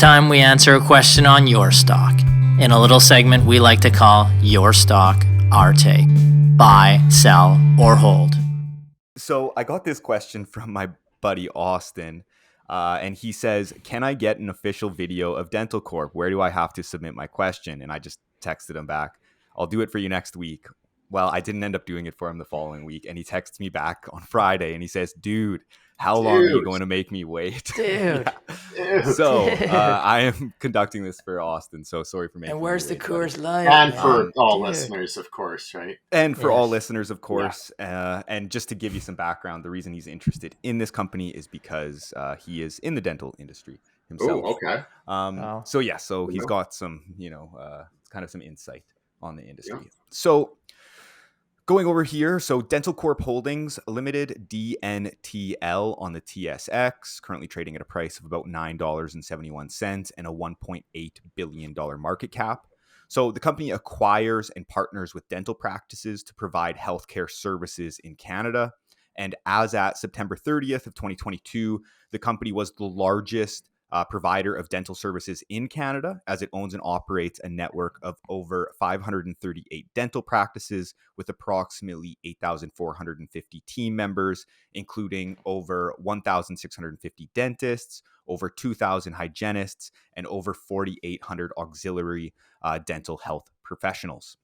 time we answer a question on your stock in a little segment we like to call Your Stock, Our Take. Buy, sell, or hold. So I got this question from my buddy Austin, and he says, "Can I get an official video of Dentalcorp? Where do I have to submit my question?" And I just texted him back, "I'll do it for you next week." Well, I didn't end up doing it for him the following week, and he texts me back on Friday, and he says, "Dude, how long are you going to make me wait?" Dude. Yeah. So I am conducting this for Austin, so sorry for making And where's you the wait, buddy. Coors Light? And man? for all Dude. listeners, of course, right? And for all Yes. listeners, of course. And just to give you some background, the reason he's interested in this company is because he is in the dental industry himself. Oh, okay. Wow. So he's Yeah. got some, kind of some insight on the industry. So going over here, so Dentalcorp Holdings Limited, DNTL, on the TSX, currently trading at a price of about $9.71 and a $1.8 billion market cap. So the company acquires and partners with dental practices to provide healthcare services in Canada. And as at September 30th of 2022, the company was the largest provider of dental services in Canada, as it owns and operates a network of over 538 dental practices with approximately 8,450 team members, including over 1,650 dentists, over 2,000 hygienists, and over 4,800 auxiliary dental health professionals.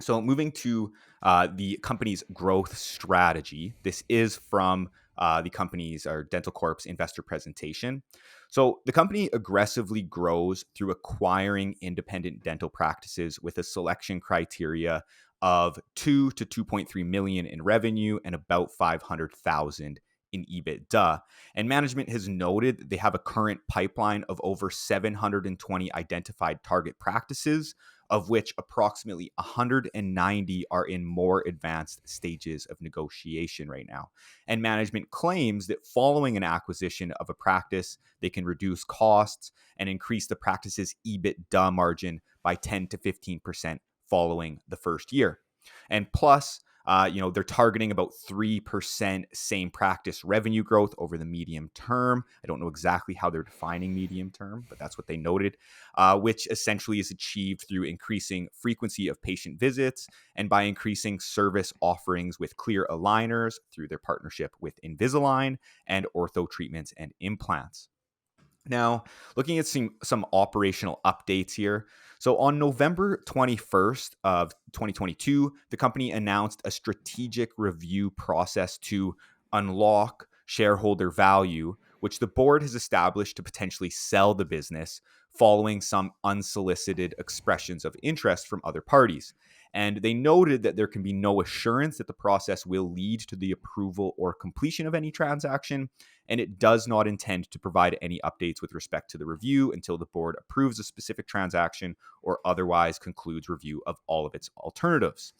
So moving to the company's growth strategy, this is from the company's or Dentalcorp's investor presentation. So the company aggressively grows through acquiring independent dental practices with a selection criteria of 2 to 2.3 million in revenue and about 500,000 in EBITDA. And management has noted that they have a current pipeline of over 720 identified target practices, of which approximately 190 are in more advanced stages of negotiation right now. And management claims that following an acquisition of a practice, they can reduce costs and increase the practice's EBITDA margin by 10 to 15% following the first year. And plus, they're targeting about 3% same practice revenue growth over the medium term. I don't know exactly how they're defining medium term, but that's what they noted, which essentially is achieved through increasing frequency of patient visits and by increasing service offerings with clear aligners through their partnership with Invisalign and ortho treatments and implants. Now, looking at some operational updates here. So on November 21st of 2022, the company announced a strategic review process to unlock shareholder value, which the board has established to potentially sell the business following some unsolicited expressions of interest from other parties. And they noted that there can be no assurance that the process will lead to the approval or completion of any transaction, and it does not intend to provide any updates with respect to the review until the board approves a specific transaction or otherwise concludes review of all of its alternatives.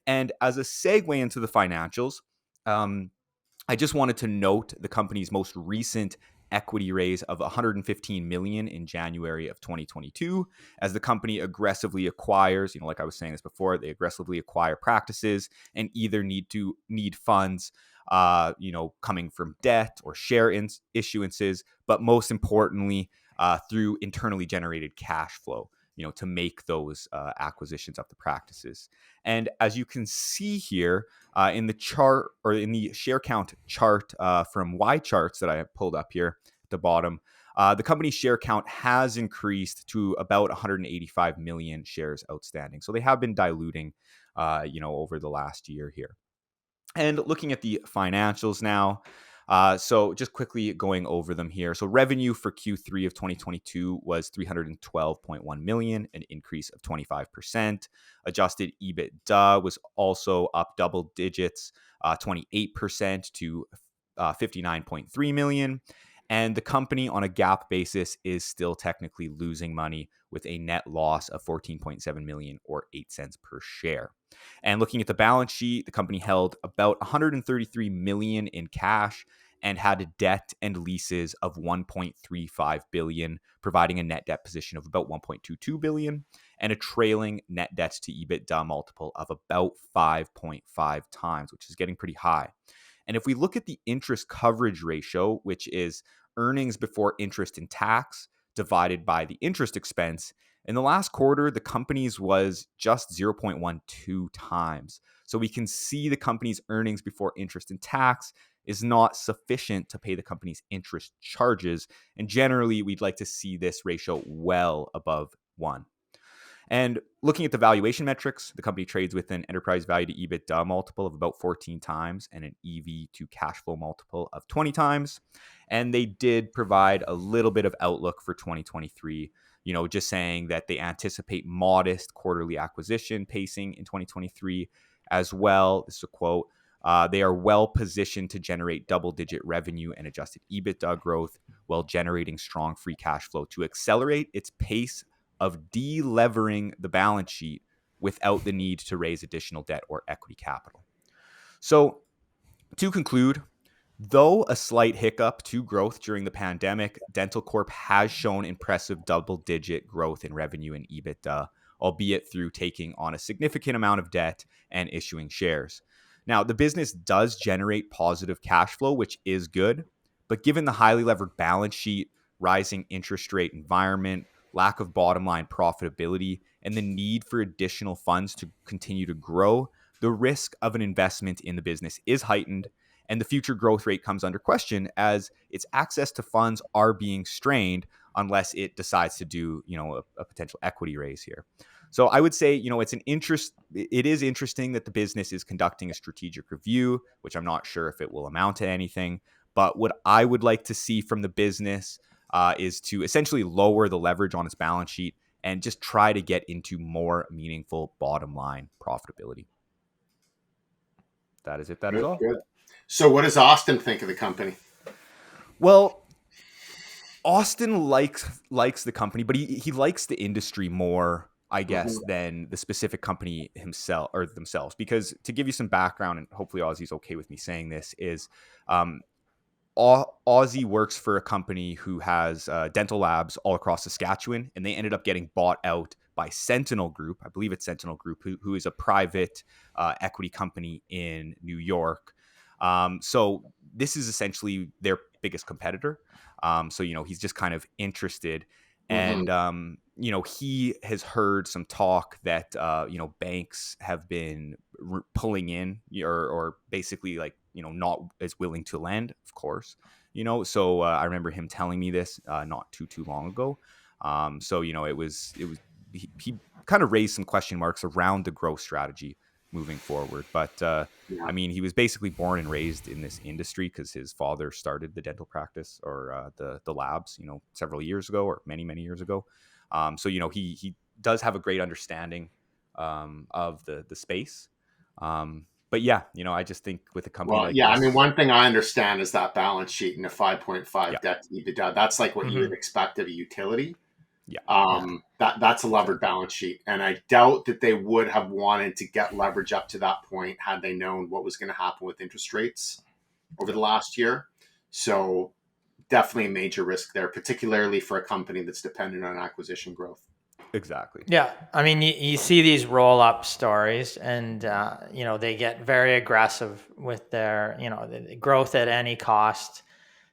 And as a segue into the financials, I just wanted to note the company's most recent equity raise of 115 million in January of 2022, as the company aggressively acquires, like I was saying this before, they aggressively acquire practices and either need funds coming from debt or share issuances, but most importantly, through internally generated cash flow, to make those acquisitions of the practices. And as you can see here in the chart, or in the share count chart from Y Charts that I have pulled up here at the bottom, the company's share count has increased to about 185 million shares outstanding. So they have been diluting, over the last year here. And looking at the financials now, so just quickly going over them here. So revenue for Q3 of 2022 was 312.1 million, an increase of 25%. Adjusted EBITDA was also up double digits, 28% to 59.3 million. And the company on a GAAP basis is still technically losing money with a net loss of 14.7 million or 8 cents per share. And looking at the balance sheet, the company held about 133 million in cash and had debt and leases of 1.35 billion, providing a net debt position of about 1.22 billion and a trailing net debt to EBITDA multiple of about 5.5 times, which is getting pretty high. And if we look at the interest coverage ratio, which is earnings before interest and tax divided by the interest expense. In the last quarter, the company's was just 0.12 times. So we can see the company's earnings before interest and tax is not sufficient to pay the company's interest charges. And generally, we'd like to see this ratio well above 1. And looking at the valuation metrics, the company trades with an enterprise value to EBITDA multiple of about 14 times and an EV to cash flow multiple of 20 times. And they did provide a little bit of outlook for 2023, just saying that they anticipate modest quarterly acquisition pacing in 2023 as well. This is a quote. They are well positioned to generate double-digit revenue and adjusted EBITDA growth while generating strong free cash flow to accelerate its pace of de-levering the balance sheet without the need to raise additional debt or equity capital. So to conclude, though a slight hiccup to growth during the pandemic, Dentalcorp has shown impressive double-digit growth in revenue and EBITDA, albeit through taking on a significant amount of debt and issuing shares. Now, the business does generate positive cash flow, which is good, but given the highly levered balance sheet, rising interest rate environment, lack of bottom line profitability, and the need for additional funds to continue to grow, the risk of an investment in the business is heightened, and the future growth rate comes under question as its access to funds are being strained unless it decides to do, a potential equity raise here. So I would say, it is interesting that the business is conducting a strategic review, which I'm not sure if it will amount to anything. But what I would like to see from the business is to essentially lower the leverage on its balance sheet and just try to get into more meaningful bottom line profitability. That is it. That is all. Good. So what does Austin think of the company? Well, Austin likes the company, but he likes the industry more, I guess, than the specific company himself or themselves. Because to give you some background, and hopefully Ozzy's okay with me saying this, is Ozzy works for a company who has dental labs all across Saskatchewan, and they ended up getting bought out by Sentinel Group. I believe it's Sentinel Group, who is a private equity company in New York. So this is essentially their biggest competitor. So, he's just kind of interested. And, he has heard some talk that, banks have been pulling in or basically not as willing to lend, of course, so I remember him telling me this not too long ago. So, he kind of raised some question marks around the growth strategy moving forward. But I mean, he was basically born and raised in this industry because his father started the dental practice or the labs, several years ago or many years ago. So, he does have a great understanding of the space. But yeah, I just think with a company like this, I mean, one thing I understand is that balance sheet and a 5.5 debt to EBITDA. That's like what you would expect of a utility. Yeah. That's a levered balance sheet. And I doubt that they would have wanted to get leverage up to that point had they known what was going to happen with interest rates over the last year. So definitely a major risk there, particularly for a company that's dependent on acquisition growth. Exactly. Yeah. I mean, you see these roll-up stories and, they get very aggressive with their, the growth at any cost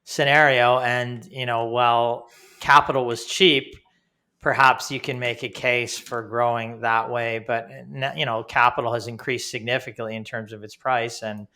scenario. And, while capital was cheap, perhaps you can make a case for growing that way. But, capital has increased significantly in terms of its price. And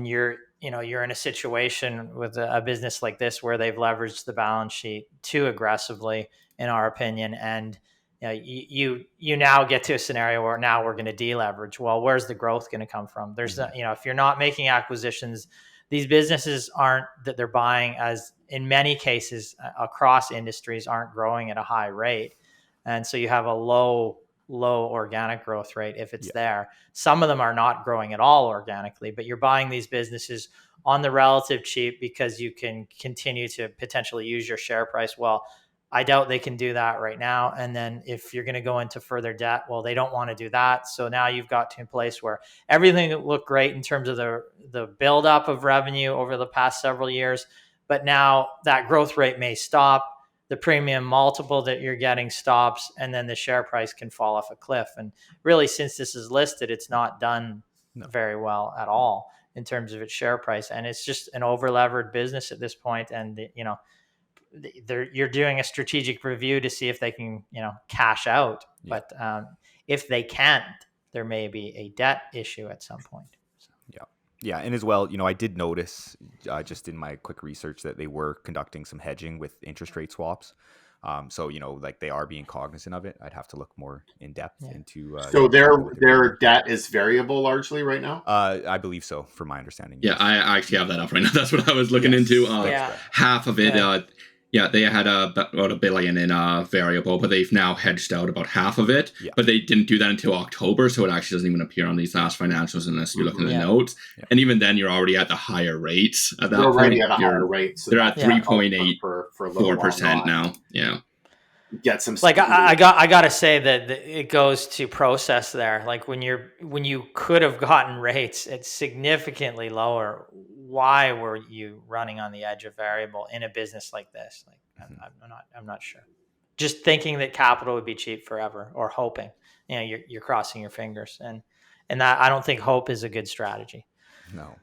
you're in a situation with a business like this where they've leveraged the balance sheet too aggressively, in our opinion. And, you now get to a scenario where now we're going to deleverage. Well, where's the growth going to come from? There's, if you're not making acquisitions, these businesses that they're buying, as in many cases across industries, aren't growing at a high rate. And so you have a low organic growth rate if it's there. Some of them are not growing at all organically, but you're buying these businesses on the relative cheap because you can continue to potentially use your share price. Well, I doubt they can do that right now. And then if you're going to go into further debt, well, they don't want to do that. So now you've got to a place where everything looked great in terms of the buildup of revenue over the past several years. But now that growth rate may stop. The premium multiple that you're getting stops, and then the share price can fall off a cliff. And really, since this is listed, it's not done very well at all in terms of its share price. And it's just an over-levered business at this point. And, you're doing a strategic review to see if they can, cash out. Yeah. But if they can't, there may be a debt issue at some point. Yeah, and as well, I did notice just in my quick research that they were conducting some hedging with interest rate swaps. So like they are being cognizant of it. I'd have to look more in depth into. So exactly what they're their doing. debt is variable largely right now. I believe so, from my understanding. Yeah, yes. I actually have that up right now. That's what I was looking Yes, into. that's Yeah. correct. Half of it, Right. they had about $1 billion in variable, but they've now hedged out about half of it. Yeah. But they didn't do that until October, so it actually doesn't even appear on these last financials unless you look in the Yeah. notes. Yeah. And even then, you're already at the higher rates at that They're already point. at a higher rate. So They're at that's 3.84% for a little while not. now. Yeah. Get some Like I gotta say that it goes to process there. Like when you could have gotten rates at significantly lower, why were you running on the edge of variable in a business like this? Like I'm not sure. Just thinking that capital would be cheap forever, or hoping, you're crossing your fingers, and that I don't think hope is a good strategy. No.